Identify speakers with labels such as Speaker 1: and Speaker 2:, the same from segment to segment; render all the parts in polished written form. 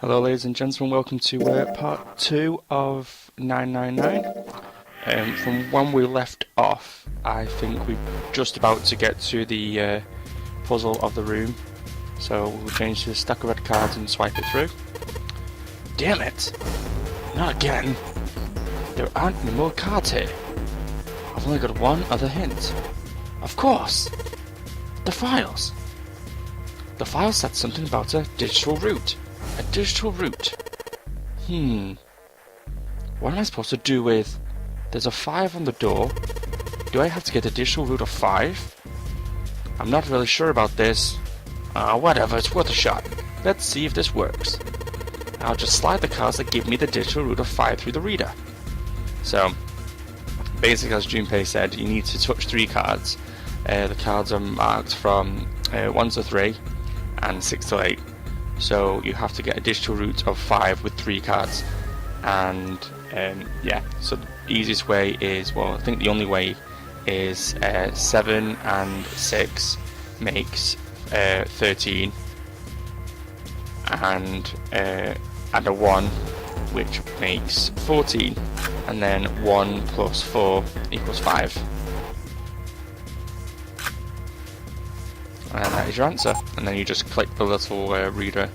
Speaker 1: Hello ladies and gentlemen, welcome to part 2 of 999. From when we left off, I think we're just about to get to the puzzle of the room. So we'll change to the stack of red cards and swipe it through. Damn it! Not again! There aren't any more cards here. I've only got one other hint. Of course! The files! The file said something about a digital route. A digital route. What am I supposed to do with... There's a 5 on the door. Do I have to get a digital route of 5? I'm not really sure about this. Whatever, it's worth a shot. Let's see if this works. I'll just slide the cards that give me the digital route of 5 through the reader. So, basically as Junpei said, you need to touch 3 cards. The cards are marked from 1 to 3 and 6 to 8. So you have to get a digital route of 5 with 3 cards. And yeah, so the easiest way is, well, I think the only way is 7 and 6 makes 13, and a 1 which makes 14, and then 1 plus 4 equals 5. And that is your answer. And then you just click the little reader.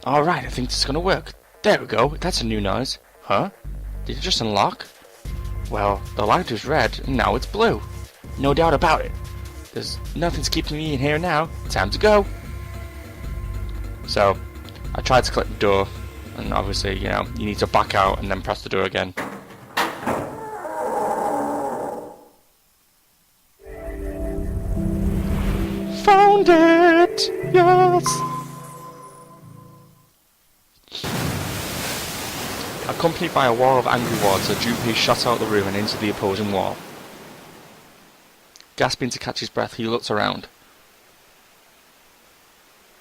Speaker 1: Alright, I think this is going to work. There we go, that's a new noise. Huh? Did it just unlock? Well, the light is red, and now it's blue. No doubt about it. There's nothing's keeping me in here now. Time to go. So, I tried to click the door, and obviously, you know, you need to back out and then press the door again. Found it! Yes! Accompanied by a wall of angry water, Junpei shot out the room and into the opposing wall. Gasping to catch his breath, he looked around.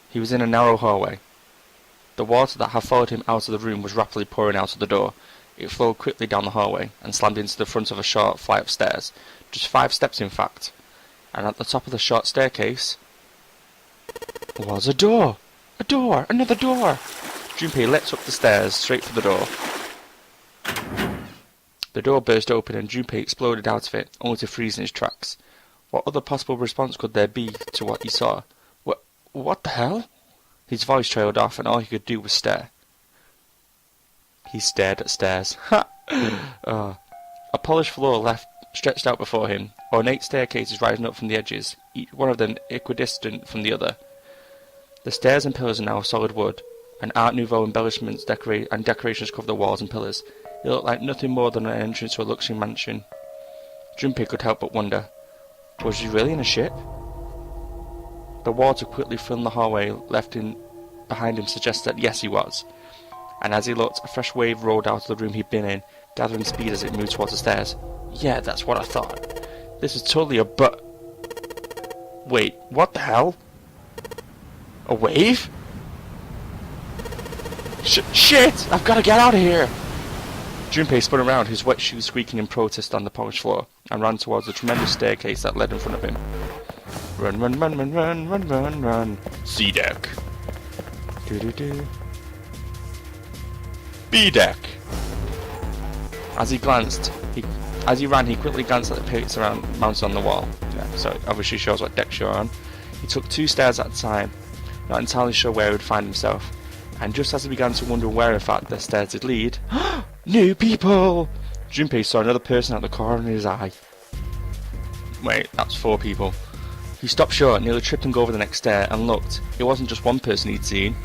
Speaker 1: He was in a narrow hallway. The water that had followed him out of the room was rapidly pouring out of the door. It flowed quickly down the hallway and slammed into the front of a short flight of stairs. Just 5 steps, in fact. And at the top of the short staircase was a door! A door! Another door! Junpei leapt up the stairs, straight for the door. The door burst open and Junpei exploded out of it, only to freeze in his tracks. What other possible response could there be to what he saw? What the hell? His voice trailed off and all he could do was stare. He stared at stairs. Ha! A polished floor stretched out before him, ornate staircases rising up from the edges, each one of them equidistant from the other. The stairs and pillars are now solid wood, and Art Nouveau embellishments and decorations cover the walls and pillars. It looked like nothing more than an entrance to a luxury mansion. Junpei could help but wonder, was he really in a ship? The water quickly filling the hallway left behind him suggests that yes, he was. And as he looked, a fresh wave rolled out of the room he'd been in, gathering speed as it moved towards the stairs. Yeah, that's what I thought. This is totally a Wait, what the hell? A wave? Shit! I've got to get out of here! Junpei spun around, his wet shoes squeaking in protest on the polished floor, and ran towards the tremendous staircase that led in front of him. Run, run, run, run, run, run, run, run. C deck. B deck. As he ran, he quickly glanced at the pictures mounted on the wall. Yeah, so it obviously shows what decks you're on. He took 2 stairs at a time, not entirely sure where he would find himself. And just as he began to wonder where, in fact, the stairs did lead... New people! Junpei saw another person at the corner of his eye. Wait, that's 4 people. He stopped short, nearly tripping over the next stair, and looked. It wasn't just one person he'd seen.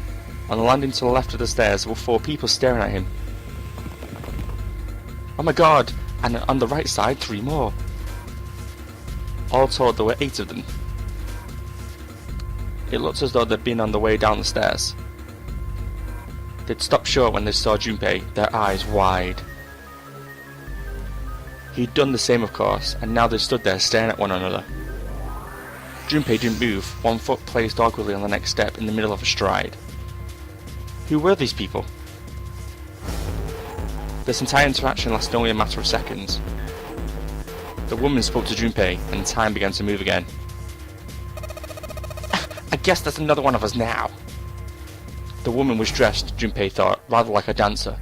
Speaker 1: On the landing to the left of the stairs, there were 4 people staring at him. Oh my god! And on the right side, 3 more. All told, there were 8 of them. It looked as though they'd been on the way down the stairs. They'd stopped short when they saw Junpei, their eyes wide. He'd done the same, of course, and now they stood there staring at one another. Junpei didn't move, one foot placed awkwardly on the next step in the middle of a stride. Who were these people? This entire interaction lasted only a matter of seconds. The woman spoke to Junpei, and time began to move again. I guess there's another one of us now. The woman was dressed, Junpei thought, rather like a dancer.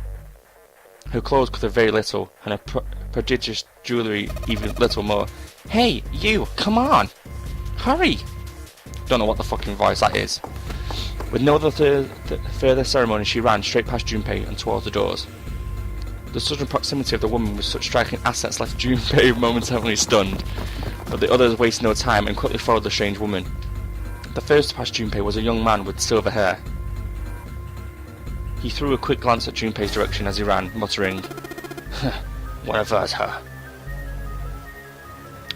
Speaker 1: Her clothes covered very little, and her prodigious jewellery even little more. Hey, you, come on! Hurry! Don't know what the fucking voice that is. With no other further ceremony, she ran straight past Junpei and towards the doors. The sudden proximity of the woman with such striking assets left Junpei momentarily stunned, but the others wasted no time and quickly followed the strange woman. The first to pass Junpei was a young man with silver hair. He threw a quick glance at Junpei's direction as he ran, muttering, "What averts her?"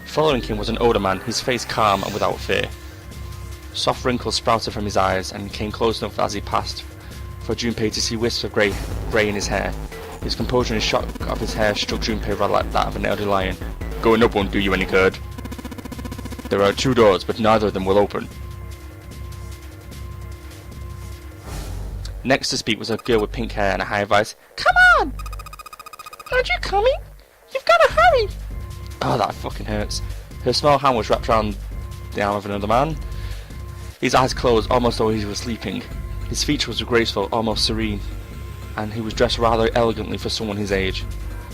Speaker 1: Following him was an older man, his face calm and without fear. Soft wrinkles sprouted from his eyes and came close enough as he passed for Junpei to see wisps of grey in his hair. His composure and shock of his hair struck Junpei rather like that of an elderly lion. "Going up won't do you any good. There are 2 doors, but neither of them will open." Next to speak was a girl with pink hair and a high voice. "Come on! Aren't you coming? You've got to hurry!" Oh, that fucking hurts. Her small hand was wrapped around the arm of another man. His eyes closed, almost though he was sleeping. His features were graceful, almost serene, and he was dressed rather elegantly for someone his age.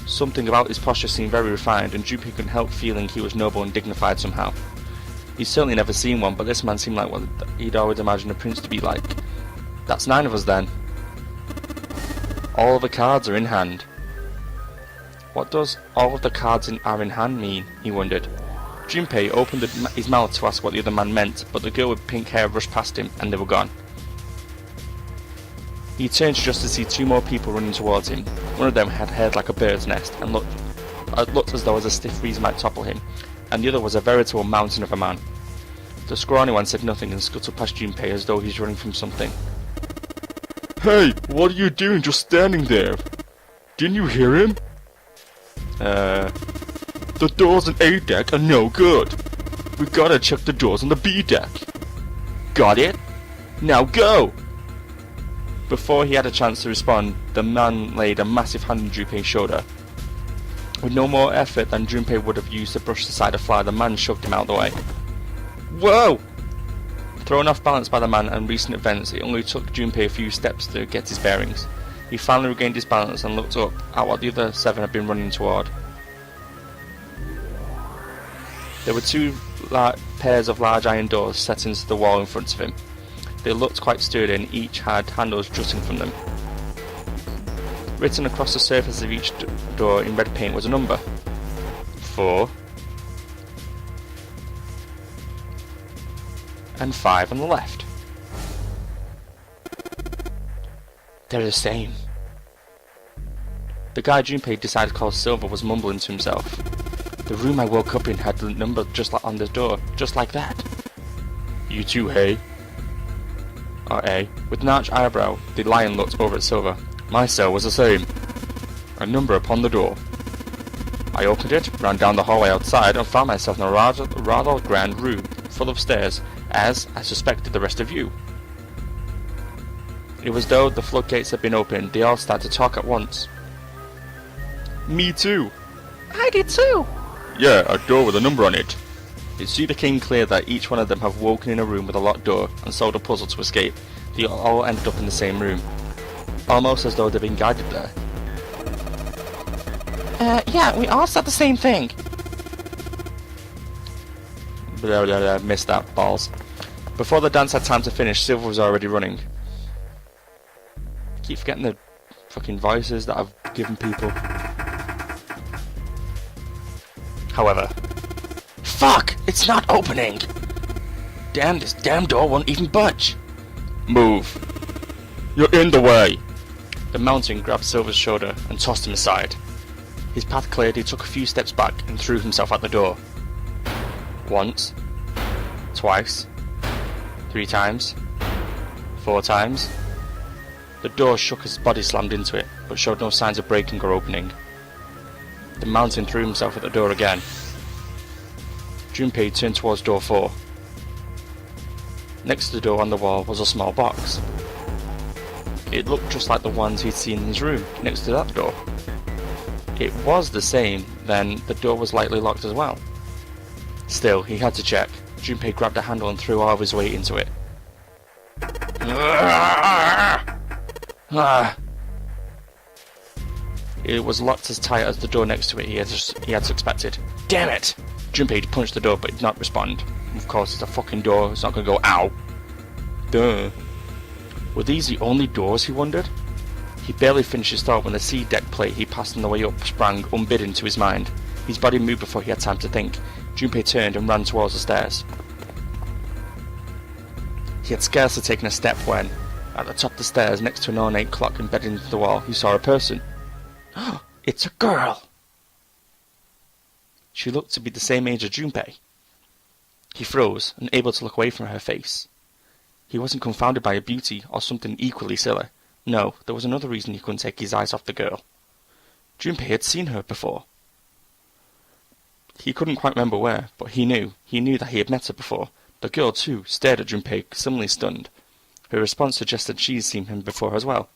Speaker 1: Something about his posture seemed very refined, and Junpei couldn't help feeling he was noble and dignified somehow. He'd certainly never seen one, but this man seemed like what he'd always imagined a prince to be like. That's 9 of us then. All of the cards are in hand. What does all of the cards are in hand mean? He wondered. Junpei opened his mouth to ask what the other man meant, but the girl with pink hair rushed past him and they were gone. He turned just to see 2 more people running towards him. One of them had hair like a bird's nest and looked as though a stiff breeze might topple him, and the other was a veritable mountain of a man. The scrawny one said nothing and scuttled past Junpei as though he was running from something. "Hey, what are you doing just standing there? Didn't you hear him?" The doors on A deck are no good. We gotta check the doors on the B deck." "Got it? Now go!" Before he had a chance to respond, the man laid a massive hand on Junpei's shoulder. With no more effort than Junpei would have used to brush aside a fly, the man shoved him out of the way. "Whoa!" Thrown off balance by the man and recent events, it only took Junpei a few steps to get his bearings. He finally regained his balance and looked up at what the other 7 had been running toward. There were 2 pairs of large iron doors set into the wall in front of him. They looked quite sturdy and each had handles jutting from them. Written across the surface of each door in red paint was a number. 4 and 5 on the left. They're the same. The guy Junpei decided to call Silver was mumbling to himself. The room I woke up in had the number just like on the door, just like that. "You too, hey?" Or A. With an arched eyebrow, the lion looked over at Silver. "My cell was the same. A number upon the door. I opened it, ran down the hallway outside, and found myself in a rather grand room, full of stairs, as I suspected the rest of you." It was though the floodgates had been opened. They all started to talk at once. "Me too." "I did too." "Yeah, a door with a number on it." It soon became clear that each one of them had woken in a room with a locked door and solved a puzzle to escape. They all ended up in the same room, almost as though they'd been guided there. Yeah, we all said the same thing." Blah, blah, blah, missed that, balls. Before the dance had time to finish, Silver was already running. Keep forgetting the fucking voices that I've given people. However, fuck! It's not opening! Damn, this damn door won't even budge! "Move! You're in the way!" The mountain grabbed Silver's shoulder and tossed him aside. His path cleared, he took a few steps back and threw himself at the door. Once, twice, 3 times, 4 times. The door shook as his body slammed into it, but showed no signs of breaking or opening. The mountain threw himself at the door again. Junpei turned towards door 4. Next to the door on the wall was a small box. It looked just like the ones he'd seen in his room, next to that door. It was the same, then the door was lightly locked as well. Still, he had to check. Junpei grabbed a handle and threw all of his weight into it. Ah! It was locked as tight as the door next to it he had expected. Damn it! Junpei punched the door but did not respond. Of course, it's a fucking door, it's not gonna go ow. Duh. Were these the only doors, he wondered? He barely finished his thought when the sea deck plate he passed on the way up sprang unbidden to his mind. His body moved before he had time to think. Junpei turned and ran towards the stairs. He had scarcely taken a step when, at the top of the stairs next to an ornate clock embedded into the wall, he saw a person. It's a girl! She looked to be the same age as Junpei. He froze, unable to look away from her face. He wasn't confounded by her beauty or something equally silly. No, there was another reason he couldn't take his eyes off the girl. Junpei had seen her before. He couldn't quite remember where, but he knew that he had met her before. The girl, too, stared at Junpei, similarly stunned. Her response suggested she had seen him before as well.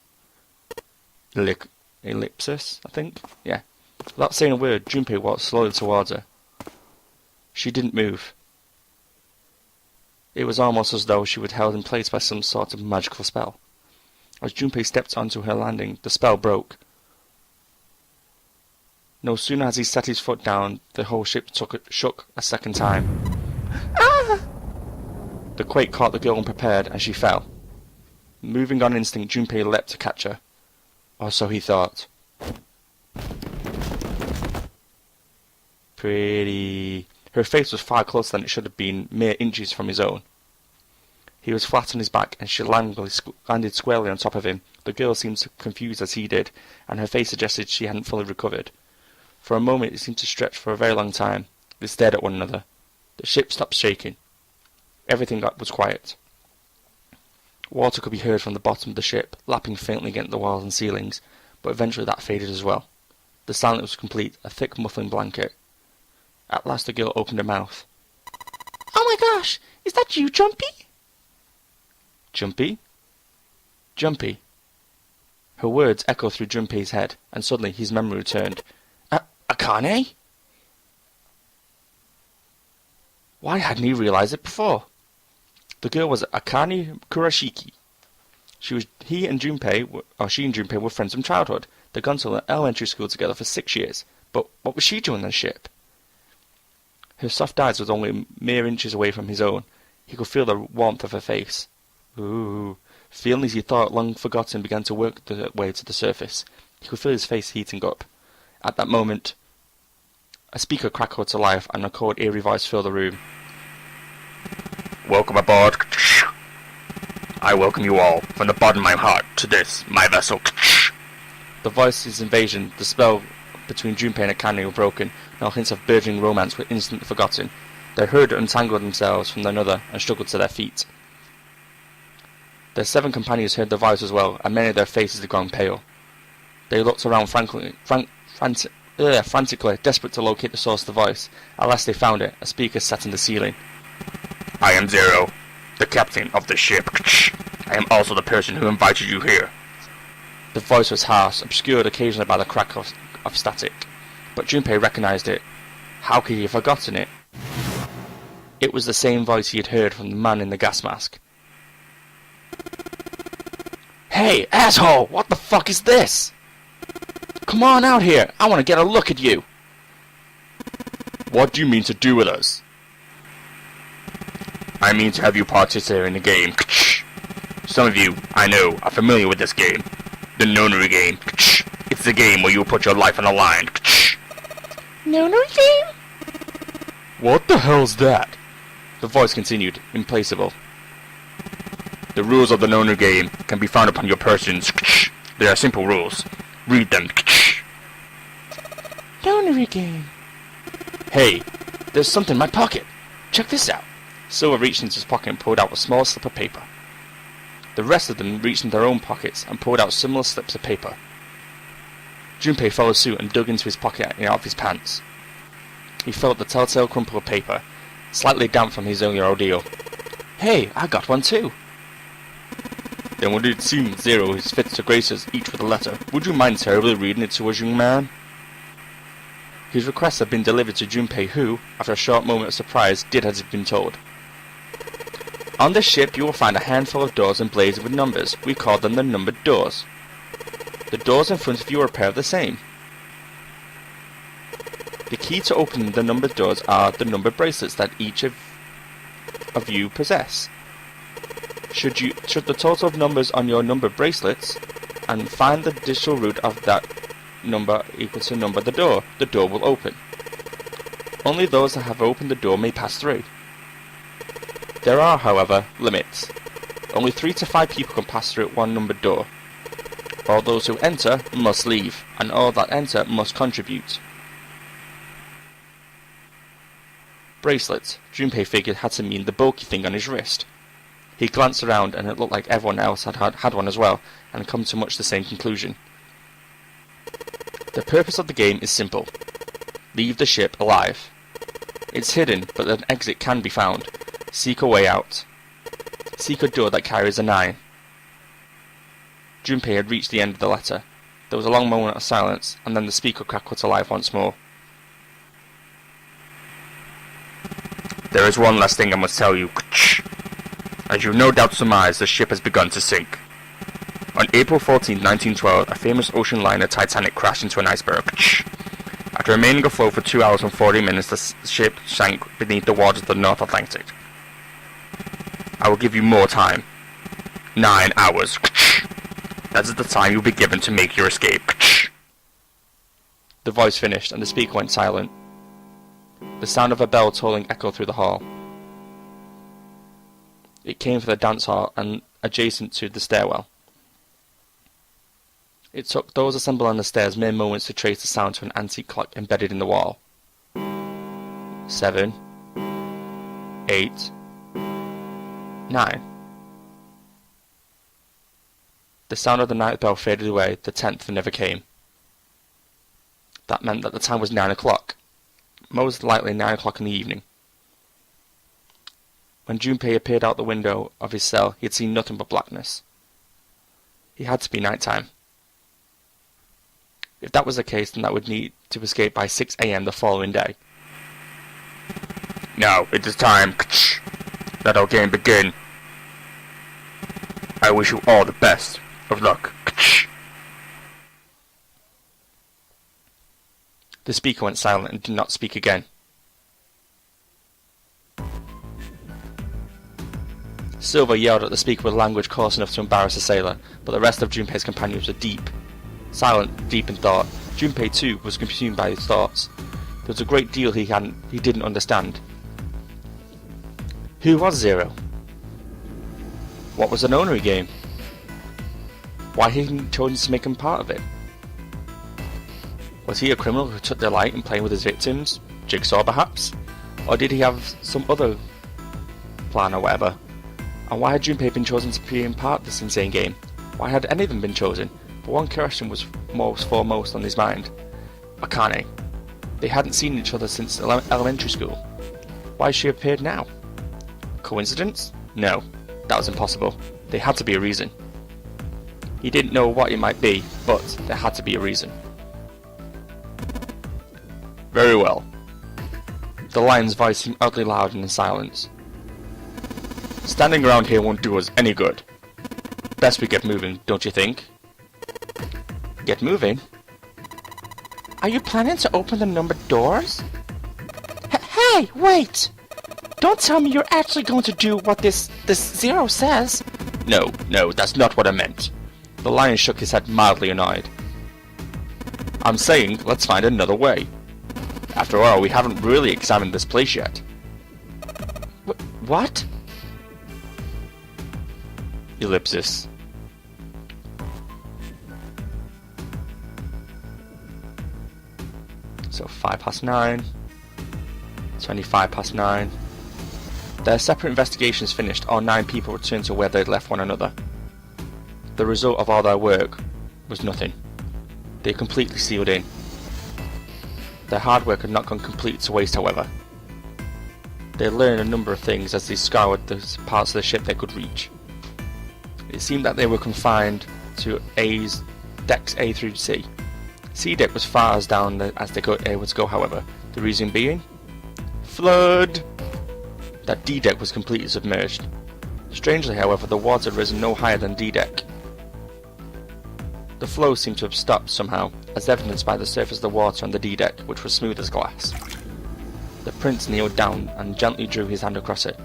Speaker 1: Ellipsis, I think? Yeah. Without saying a word, Junpei walked slowly towards her. She didn't move. It was almost as though she was held in place by some sort of magical spell. As Junpei stepped onto her landing, the spell broke. No sooner had he set his foot down, the whole ship shook a second time. Ah! The quake caught the girl unprepared, and she fell. Moving on instinct, Junpei leapt to catch her. Or so he thought. Pretty. Her face was far closer than it should have been, mere inches from his own. He was flat on his back, and she landed squarely on top of him. The girl seemed as confused as he did, and her face suggested she hadn't fully recovered. For a moment it seemed to stretch for a very long time. They stared at one another. The ship stopped shaking. Everything was quiet. Water could be heard from the bottom of the ship, lapping faintly against the walls and ceilings, but eventually that faded as well. The silence was complete, a thick muffling blanket. At last the girl opened her mouth. Oh my gosh, is that you, Junpei? Junpei? Junpei. Her words echoed through Junpei's head, and suddenly his memory returned. Akane? Why hadn't he realized it before? The girl was Akane Kurashiki. She and Junpei were friends from childhood. They'd gone to elementary school together for 6 years. But what was she doing on the ship? Her soft eyes was only mere inches away from his own. He could feel the warmth of her face. Ooh. Feelings he thought long forgotten began to work their way to the surface. He could feel his face heating up. At that moment, a speaker crackled to life, and a cold, eerie voice filled the room. Welcome aboard. I welcome you all, from the bottom of my heart, to this, my vessel. The voice's invasion, the spell between Junpei and Akane were broken, and all hints of burgeoning romance were instantly forgotten. They hurried to untangle themselves from one another and struggled to their feet. Their 7 companions heard the voice as well, and many of their faces had gone pale. They looked around frantically, desperate to locate the source of the voice. At last they found it, a speaker set in the ceiling. I am Zero, the captain of the ship. I am also the person who invited you here. The voice was harsh, obscured occasionally by the crack of static, but Junpei recognized it. How could he have forgotten it? It was the same voice he had heard from the man in the gas mask. Hey, asshole! What the fuck is this? Come on out here! I want to get a look at you! What do you mean to do with us? I mean to have you participate in the game. Some of you, I know, are familiar with this game. The Nonary game. It's the game where you put your life on the line. Nonary game? What the hell's that? The voice continued, implacable. The rules of the Nonary game can be found upon your persons. They are simple rules. Read them. Nonary game. Hey, there's something in my pocket. Check this out. Silver reached into his pocket and pulled out a small slip of paper. The rest of them reached into their own pockets and pulled out similar slips of paper. Junpei followed suit and dug into his pocket and out of his pants. He felt the telltale crumple of paper, slightly damp from his earlier ordeal. Hey, I got one too. Then would it seem Zero is fit to grace us each with a letter? Would you mind terribly reading it to us, young man? His request had been delivered to Junpei, who, after a short moment of surprise, did as he had been told. On this ship you will find a handful of doors emblazoned with numbers. We call them the numbered doors. The doors in front of you are a pair of the same. The key to opening the numbered doors are the numbered bracelets that each of you possess. Should the total of numbers on your numbered bracelets and find the digital root of that number equal to number the door will open. Only those that have opened the door may pass through. There are, however, limits. Only 3 to 5 people can pass through one numbered door. All those who enter must leave, and all that enter must contribute. Bracelets, Junpei figured, had to mean the bulky thing on his wrist. He glanced around, and it looked like everyone else had one as well, and come to much the same conclusion. The purpose of the game is simple. Leave the ship alive. It's hidden, but an exit can be found. Seek a way out. Seek a door that carries a 9. Junpei had reached the end of the letter. There was a long moment of silence, and then the speaker crackled to life once more. There is one last thing I must tell you. As you no doubt surmise, the ship has begun to sink. On April 14, 1912, a famous ocean liner, Titanic, crashed into an iceberg. After remaining afloat for 2 hours and 40 minutes, the ship sank beneath the waters of the North Atlantic. I will give you more time. 9 hours. That is the time you'll be given to make your escape. The voice finished, and the speaker went silent. The sound of a bell tolling echoed through the hall. It came from the dance hall and adjacent to the stairwell. It took those assembled on the stairs mere moments to trace the sound to an antique clock embedded in the wall. 7, 8, 9. The sound of the night bell faded away, the 10th never came. That meant that the time was 9 o'clock. Most likely 9 o'clock in the evening. When Junpei appeared out the window of his cell, he had seen nothing but blackness. It had to be night time. If that was the case, then that would need to escape by 6 a.m. the following day. Now it is time. Let our game begin. I wish you all the best of luck. The speaker went silent and did not speak again. Silver yelled at the speaker with language coarse enough to embarrass a sailor, but the rest of Junpei's companions were silent, deep in thought. Junpei too was consumed by his thoughts. There was a great deal he didn't understand. Who was Zero? What was the Nonary game? Why had he chosen to make him part of it? Was he a criminal who took delight in playing with his victims? Jigsaw perhaps? Or did he have some other plan or whatever? And why had Junpei been chosen to be in part of this insane game? Why had any of them been chosen? But one question was most foremost on his mind. Akane. They hadn't seen each other since elementary school. Why had she appeared now? Coincidence? No, that was impossible. There had to be a reason. He didn't know what it might be, but there had to be a reason. Very well. The lion's voice seemed oddly loud in the silence. Standing around here won't do us any good. Best we get moving, don't you think? Get moving? Are you planning to open the numbered doors? Hey, wait! Don't tell me you're actually going to do what this Zero says. No, that's not what I meant. The lion shook his head, mildly annoyed. I'm saying, let's find another way. After all, we haven't really examined this place yet. What? Ellipsis. So 9:05, 9:25. Their separate investigations finished, all 9 people returned to where they'd left one another. The result of all their work was nothing. They completely sealed in. Their hard work had not gone completely to waste, however. They learned a number of things as they scoured the parts of the ship they could reach. It seemed that they were confined to decks A through C. C deck was far as down as they were able to go, however. The reason being? Flood! That D deck was completely submerged. Strangely, however, the water had risen no higher than D deck. The flow seemed to have stopped somehow, as evidenced by the surface of the water on the D-deck, which was smooth as glass. The prince kneeled down and gently drew his hand across it.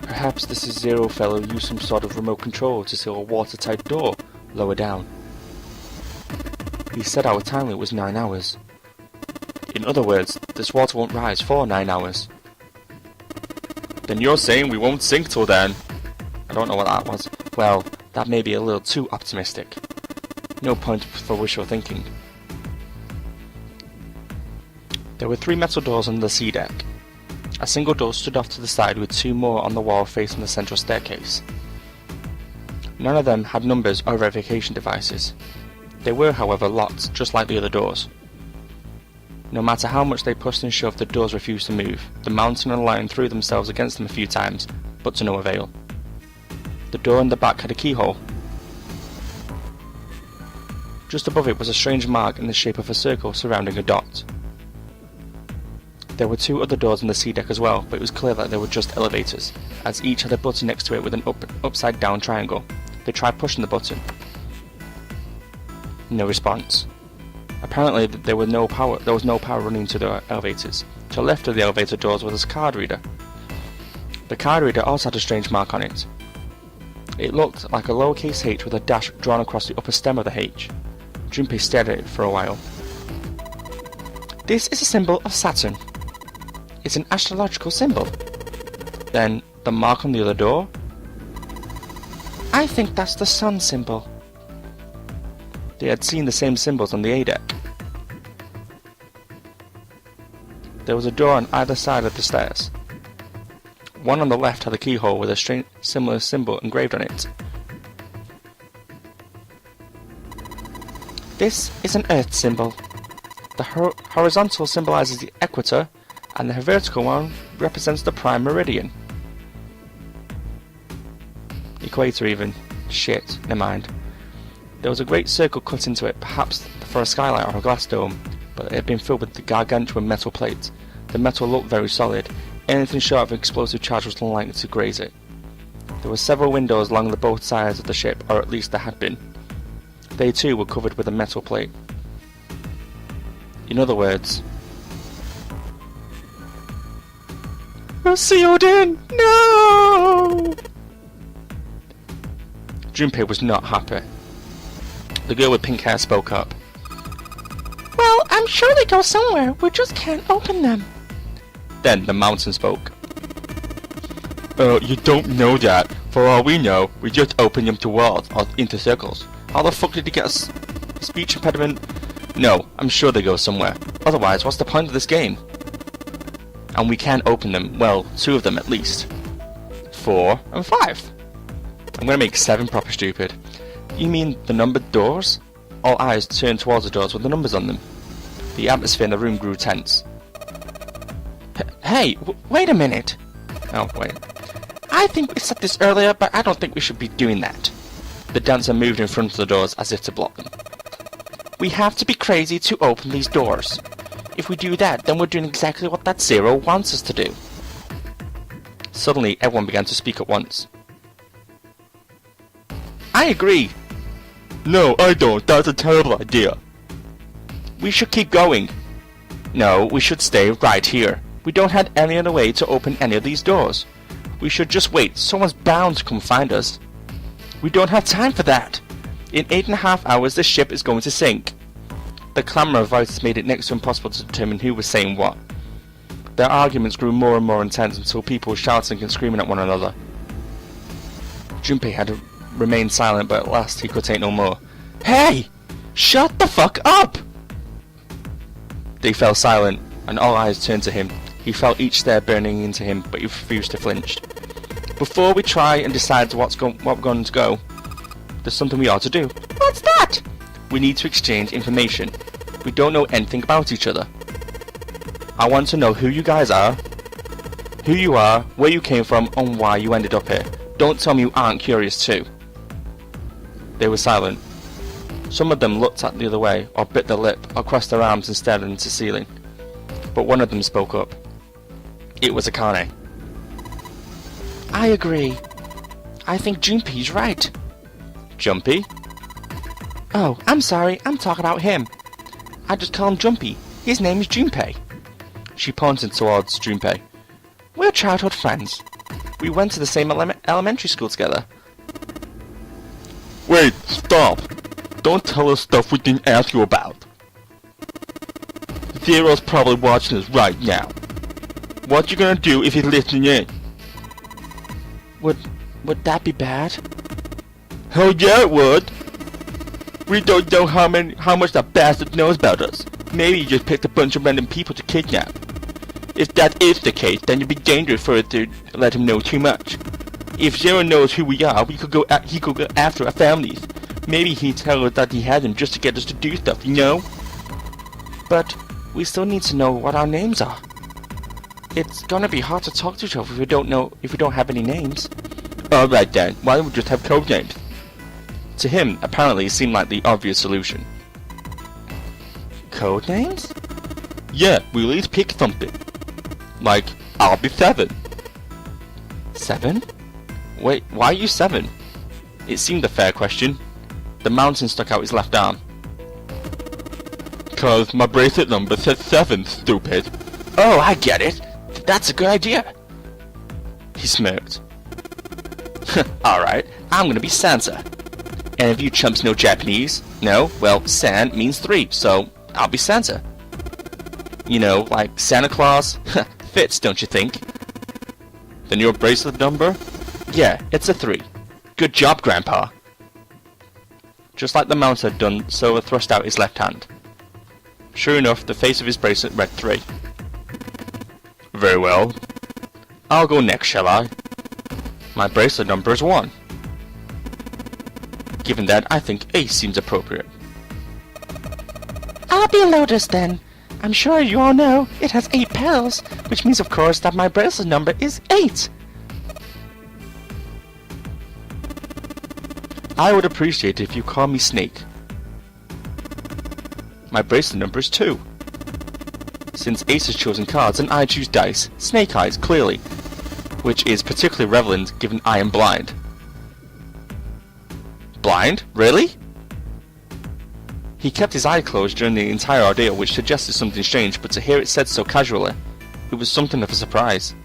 Speaker 1: Perhaps this is Zero fellow used some sort of remote control to seal a watertight door lower down. He said our time limit was 9 hours. In other words, this water won't rise for 9 hours. Then you're saying we won't sink till then? I don't know what that was. Well, that may be a little too optimistic. No point for wishful thinking. There were 3 metal doors on the sea deck. A single door stood off to the side with 2 more on the wall facing the central staircase. None of them had numbers or verification devices. They were, however, locked, just like the other doors. No matter how much they pushed and shoved, the doors refused to move. The mountain and the lion threw themselves against them a few times, but to no avail. The door in the back had a keyhole. Just above it was a strange mark in the shape of a circle surrounding a dot. There were 2 other doors on the sea deck as well, but it was clear that they were just elevators, as each had a button next to it with an upside down triangle. They tried pushing the button. No response. Apparently there was no power running to the elevators. To the left of the elevator doors was a card reader. The card reader also had a strange mark on it. It looked like a lowercase h with a dash drawn across the upper stem of the H. Junpei stared at it for a while. This is a symbol of Saturn. It's an astrological symbol. Then, the mark on the other door? I think that's the sun symbol. They had seen the same symbols on the A-deck. There was a door on either side of the stairs. One on the left had a keyhole with a strange similar symbol engraved on it. This is an earth symbol. The horizontal symbolizes the equator, and the vertical one represents the prime meridian. Equator even. Shit, never mind. There was a great circle cut into it, perhaps for a skylight or a glass dome, but it had been filled with the gargantuan metal plates. The metal looked very solid. Anything short of explosive charge was unlikely to graze it. There were several windows along the both sides of the ship, or at least there had been. They too were covered with a metal plate. In other words, we're sealed in! No! Junpei was not happy. The girl with pink hair spoke up. Well, I'm sure they go somewhere, we just can't open them. Then the mountain spoke. You don't know that. For all we know, we just opened them to walls or into circles. How the fuck did he get a speech impediment? No, I'm sure they go somewhere. Otherwise, what's the point of this game? And we can't open them. Well, 2 of them at least. 4 and 5. I'm gonna make 7 proper stupid. You mean the numbered doors? All eyes turned towards the doors with the numbers on them. The atmosphere in the room grew tense. Hey, wait a minute. Oh, wait. I think we said this earlier, but I don't think we should be doing that. The dancer moved in front of the doors as if to block them. We have to be crazy to open these doors. If we do that, then we're doing exactly what that Zero wants us to do. Suddenly, everyone began to speak at once. I agree. No, I don't. That's a terrible idea. We should keep going. No, we should stay right here. We don't have any other way to open any of these doors. We should just wait. Someone's bound to come find us. We don't have time for that. In 8.5 hours, the ship is going to sink. The clamour of voices made it next to impossible to determine who was saying what. Their arguments grew more and more intense until people were shouting and screaming at one another. Junpei had remained silent, but at last he could take no more. Hey! Shut the fuck up! They fell silent, and all eyes turned to him. He felt each stare burning into him, but he refused to flinch. Before we try and decide what we're going to go, there's something we ought to do. What's that? We need to exchange information. We don't know anything about each other. I want to know who you guys are, who you are, where you came from, and why you ended up here. Don't tell me you aren't curious too. They were silent. Some of them looked at the other way, or bit their lip, or crossed their arms and stared into the ceiling. But one of them spoke up. It was Akane. I agree. I think Junpei's right. Junpei? Oh, I'm sorry, I'm talking about him. I just call him Junpei. His name is Junpei. She pointed towards Junpei. We're childhood friends. We went to the same elementary school together.
Speaker 2: Wait, stop! Don't tell us stuff we didn't ask you about. Zero's probably watching us right now. What you gonna do if he's listening in?
Speaker 1: Would that be bad?
Speaker 2: Hell yeah it would! We don't know how much that bastard knows about us. Maybe he just picked a bunch of random people to kidnap. If that is the case, then it'd be dangerous for us to let him know too much. If Zero knows who we are, he could go after our families. Maybe he'd tell us that he had them just to get us to do stuff, you know?
Speaker 1: But we still need to know what our names are. It's gonna be hard to talk to each other if we don't have any names.
Speaker 2: Alright then, why don't we just have code names?
Speaker 1: To him, apparently, it seemed like the obvious solution. Code names?
Speaker 2: Yeah, we'll at least pick something. Like, I'll be 7.
Speaker 1: 7? Wait, why are you 7? It seemed a fair question. The mountain stuck out his left arm.
Speaker 2: 'Cause my bracelet number says 7, stupid.
Speaker 1: Oh, I get it. That's a good idea. He smirked. Alright, I'm gonna be Santa. And if you chumps know Japanese, no, well, San means 3, so I'll be Santa. You know, like Santa Claus? Fits, don't you think?
Speaker 2: Then your bracelet number?
Speaker 1: Yeah, it's a 3. Good job, Grandpa. Just like the mouse had done, Silver thrust out his left hand. Sure enough, the face of his bracelet read 3.
Speaker 2: Very well.
Speaker 1: I'll go next, shall I? My bracelet number is 1. Given that, I think Ace seems appropriate. I'll be Lotus then. I'm sure you all know it has 8 petals, which means of course that my bracelet number is 8. I would appreciate it if you call me Snake. My bracelet number is 2. Since Ace has chosen cards and I choose dice, Snake Eyes, clearly, which is particularly relevant given I am blind. Blind? Really? He kept his eye closed during the entire ordeal, which suggested something strange, but to hear it said so casually, it was something of a surprise.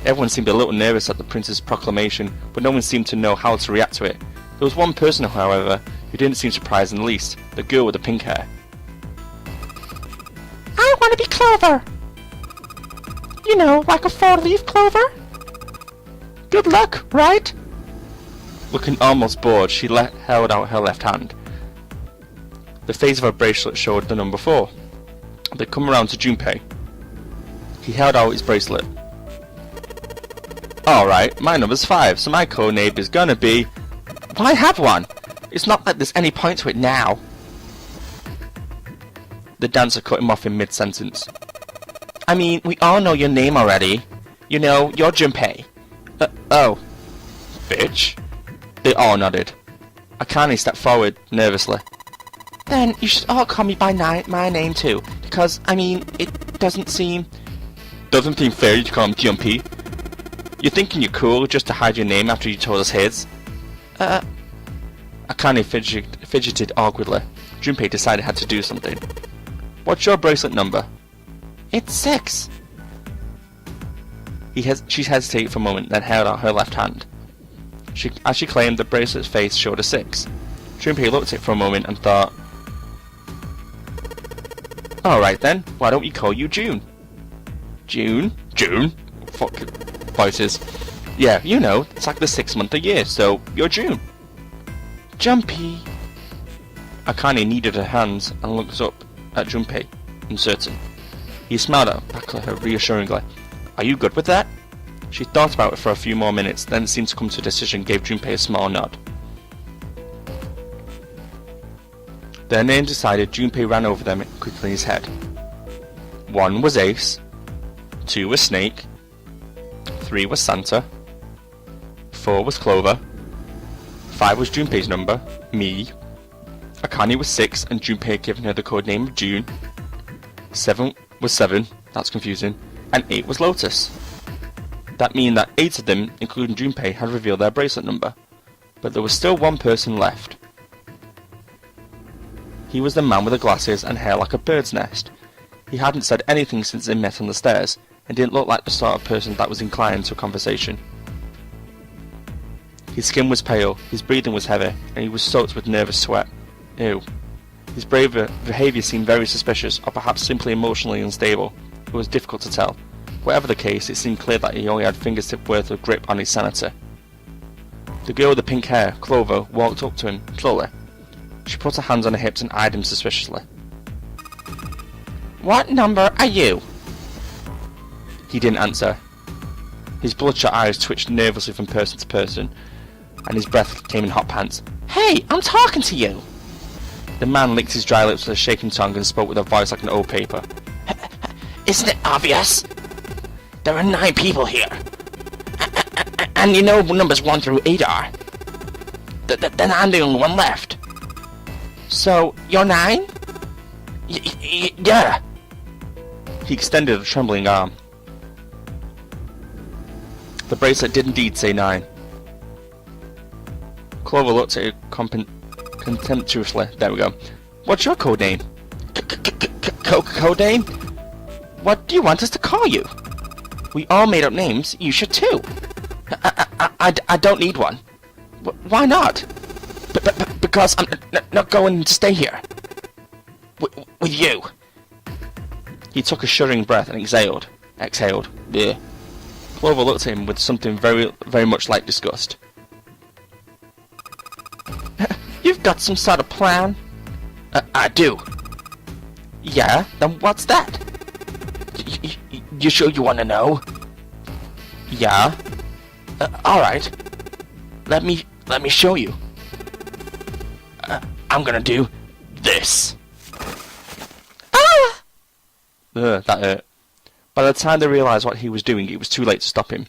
Speaker 1: Everyone seemed a little nervous at the prince's proclamation, but no one seemed to know how to react to it. There was one person, however, who didn't seem surprised in the least, the girl with the pink hair. I want to be Clover! You know, like a 4-leaf clover? Good luck, right? Looking almost bored, she held out her left hand. The face of her bracelet showed the number 4. They come around to Junpei. He held out his bracelet. Alright, my number's 5, so my code name is gonna be... Why have one? It's not like there's any point to it now. The dancer cut him off in mid-sentence. I mean, we all know your name already. You know, you're Junpei. Oh.
Speaker 2: Bitch?
Speaker 1: They all nodded. Akane stepped forward, nervously. Then you should all call me by my name too, because, I mean, it doesn't seem...
Speaker 2: Doesn't seem fair to call him Junpei.
Speaker 1: You're thinking you're cool just to hide your name after you told us his? Akane fidgeted awkwardly. Junpei decided he had to do something. What's your bracelet number? It's 6. She hesitated for a moment, then held out her left hand. As she claimed, the bracelet's face showed a 6. Junpei looked at it for a moment and thought, alright then, why don't we call you June? June?
Speaker 2: June?
Speaker 1: Fuck voices. Yeah, you know, it's like the 6th month of the year, so you're June. Junpei. Akane kneaded her hands and looked up at Junpei, uncertain. He smiled back at her reassuringly. Are you good with that? She thought about it for a few more minutes, then seemed to come to a decision and gave Junpei a small nod. Their names decided, Junpei ran over them quickly in his head. 1 was Ace, 2 was Snake, 3 was Santa, 4 was Clover, 5 was Junpei's number, me, Akane was 6 and Junpei had given her the code name of June, 7 was 7, that's confusing, and 8 was Lotus. That means that 8 of them, including Junpei, had revealed their bracelet number, but there was still one person left. He was the man with the glasses and hair like a bird's nest. He hadn't said anything since they met on the stairs, and didn't look like the sort of person that was inclined to a conversation. His skin was pale, his breathing was heavy, and he was soaked with nervous sweat. Ew. His behaviour seemed very suspicious, or perhaps simply emotionally unstable. It was difficult to tell. Whatever the case, it seemed clear that he only had fingertip worth of grip on his sanity. The girl with the pink hair, Clover, walked up to him, slowly. She put her hands on her hips and eyed him suspiciously. "What number are you?" He didn't answer. His bloodshot eyes twitched nervously from person to person, and his breath came in hot pants. "Hey, I'm talking to you!" The man licked his dry lips with a shaking tongue and spoke with a voice like an old paper. "Isn't it obvious? There are 9 people here. And you know numbers 1 through 8 are. Then I'm the only one left. So, you're 9? Yeah." He extended a trembling arm. The bracelet did indeed say 9. Clover looked at it contemptuously. There we go. "What's your code name?" Code name? What do you want us to call you? We all made up names. You should too. I don't need one. Why not? Because I'm not going to stay here. With you. He took a shuddering breath and exhaled. Bleh. Clover looked at him with something very, very much like disgust. "You've got some sort of plan?" I do." "Yeah? Then what's that?" You sure you want to know?" "Yeah." Alright. Let me show you. I'm gonna do this. Ah! That hurt. By the time they realised what he was doing, it was too late to stop him.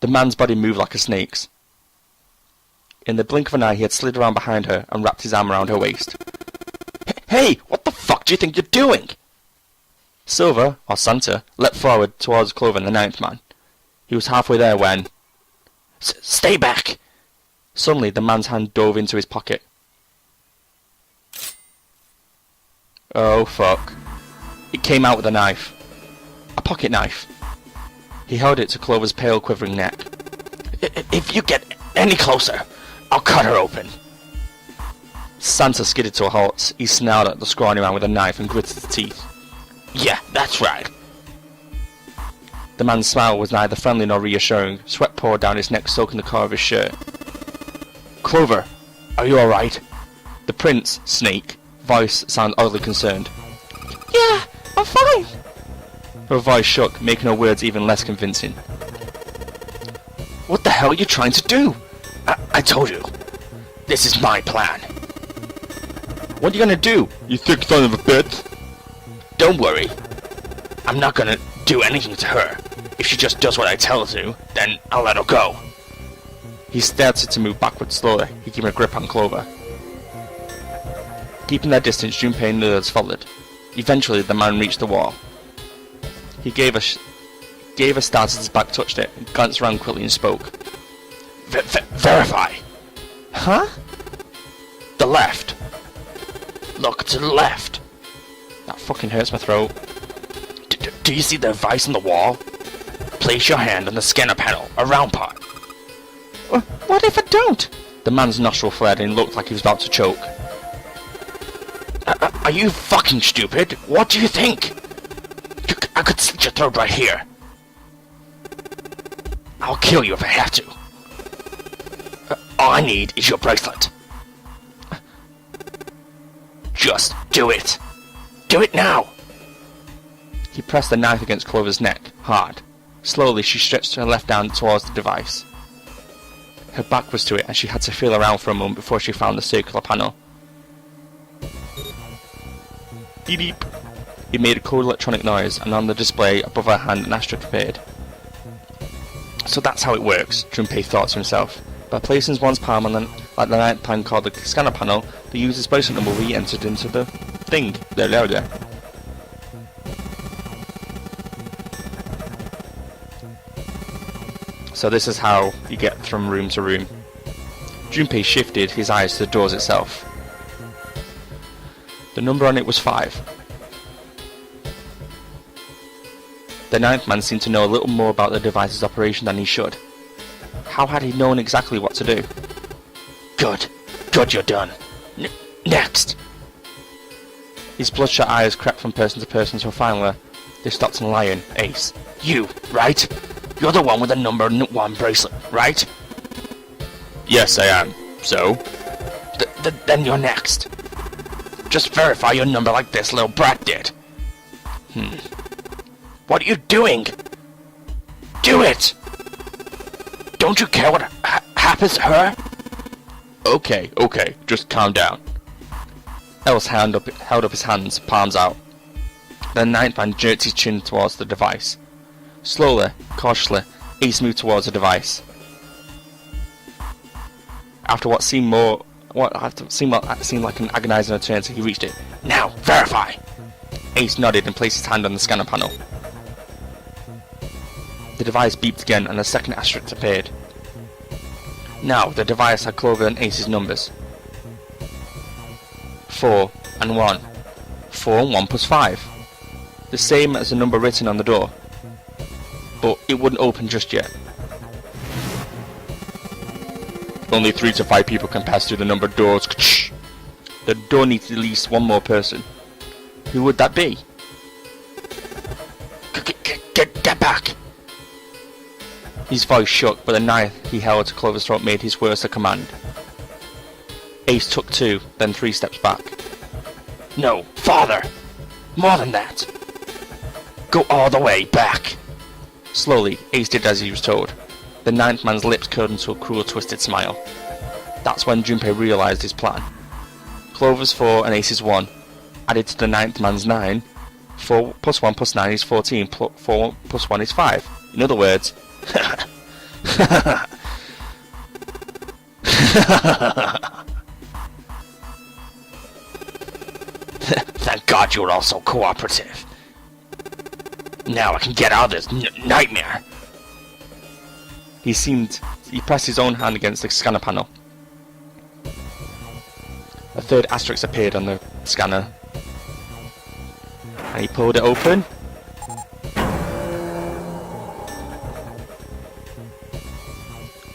Speaker 1: The man's body moved like a snake's. In the blink of an eye, he had slid around behind her and wrapped his arm around her waist. "Hey, what the fuck do you think you're doing?" Silver, or Santa, leapt forward towards Clover and the 9th man. He was halfway there when... "Stay back!" Suddenly, the man's hand dove into his pocket. Oh, fuck. It came out with a knife. A pocket knife. He held it to Clover's pale, quivering neck. "If you get any closer, I'll cut her open." Santa skidded to a halt. He snarled at the scrawny man with a knife and gritted his teeth. "Yeah, that's right." The man's smile was neither friendly nor reassuring. Sweat poured down his neck, soaking the collar of his shirt. "Clover, are you alright?" The prince, Snake, voice sounded oddly concerned. "Yeah, I'm fine." Her voice shook, making her words even less convincing. "What the hell are you trying to do?" I told you. This is my plan." "What are you gonna do, you thick son of a bitch?" "Don't worry. I'm not gonna do anything to her. If she just does what I tell her to, then I'll let her go." He started to move backward slowly. He gave a grip on Clover. Keeping their distance, Junpei and the others followed. Eventually, the man reached the wall. He gave a start as his back touched it, and glanced around quickly and spoke. Verify." "Huh?" "The left. Look to the left." That fucking hurts my throat. Do you see the device on the wall? Place your hand on the scanner panel, a round part. What if I don't? The man's nostril flared and looked like he was about to choke. Are you fucking stupid? What do you think? I could slit your throat right here. I'll kill you if I have to. All I need is your bracelet. Just do it. Do it now. He pressed the knife against Clover's neck, hard. Slowly, she stretched her left arm towards the device. Her back was to it, and she had to feel around for a moment before she found the circular panel. Beep beep. It made a cold electronic noise, and on the display above her hand an asterisk appeared. So that's how it works, Junpei thought to himself. By placing one's palm on like the 9th pan called the scanner panel, the user's bracelet number will be entered into the thing. There. So this is how you get from room to room. Junpei shifted his eyes to the doors itself. The number on it was 5. The 9th man seemed to know a little more about the device's operation than he should. How had he known exactly what to do?
Speaker 2: Good. Good, you're done. Next.
Speaker 1: His bloodshot eyes crept from person to person until finally they stopped in line. Ace.
Speaker 2: You, right? You're the one with the number 1 bracelet, right?
Speaker 1: Yes, I am. So?
Speaker 2: Then you're next. Just verify your number like this little brat did. What are you doing? Do it! Don't you care what happens to her?
Speaker 1: Okay, just calm down. El's held up his hands, palms out. The 9th man jerked his chin towards the device. Slowly, cautiously, Ace moved towards the device. After what seemed like an agonizing eternity, he reached it.
Speaker 2: Now, verify!
Speaker 1: Ace nodded and placed his hand on the scanner panel. The device beeped again and a second asterisk appeared. Now, the device had Clover and Ace's numbers. 4 and 1. 4 and 1 plus 5. The same as the number written on the door. But it wouldn't open just yet. Only 3 to 5 people can pass through the numbered doors. The door needs at least one more person. Who would that be?
Speaker 2: Get back!
Speaker 1: His voice shook, but the knife he held to Clover's throat made his words a command. Ace took 2, then 3 steps back.
Speaker 2: No, farther! More than that! Go all the way back!
Speaker 1: Slowly, Ace did as he was told. The 9th man's lips curled into a cruel, twisted smile. That's when Junpei realised his plan. Clover's 4 and Ace's 1, added to the 9th man's 9. 4 plus 1 plus 9 is 14, 4 plus 1 is 5. In other words,
Speaker 2: Thank God you were all so cooperative. Now I can get out of this nightmare.
Speaker 1: He pressed his own hand against the scanner panel. A third asterisk appeared on the scanner. And he pulled it open.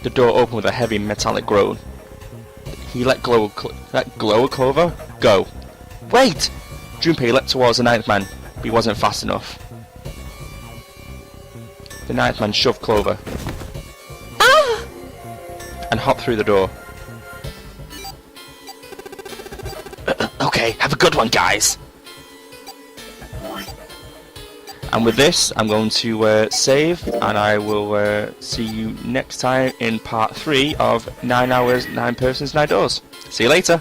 Speaker 1: The door opened with a heavy metallic groan. He let go of Clover go. Wait! Junpei leapt towards the 9th man, but he wasn't fast enough. The 9th man shoved Clover and hopped through the door.
Speaker 2: Okay, have a good one, guys.
Speaker 1: And with this, I'm going to save, and I will see you next time in part 3 of 9 Hours, 9 Persons, 9 Doors. See you later.